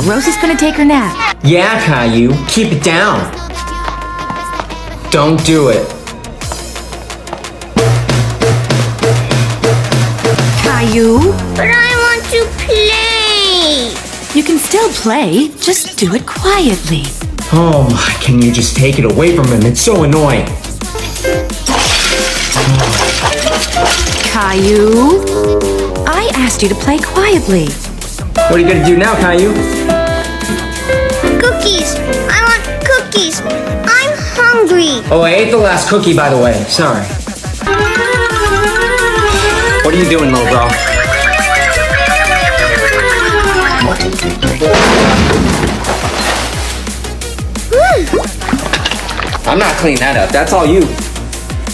Rosie's gonna take her nap. Yeah, Caillou, keep it down. Don't do it. Caillou, But I want to play. you can still play, just do it quietly. Oh my, can you just take it away from him? It's so annoying. Caillou, I asked you to play quietly. What are you gonna do now, Caillou? Cookies. I want cookies. I'm hungry. Oh, I ate the last cookie, by the way. Sorry. What are you doing, little bro? I'm not cleaning that up. That's all you.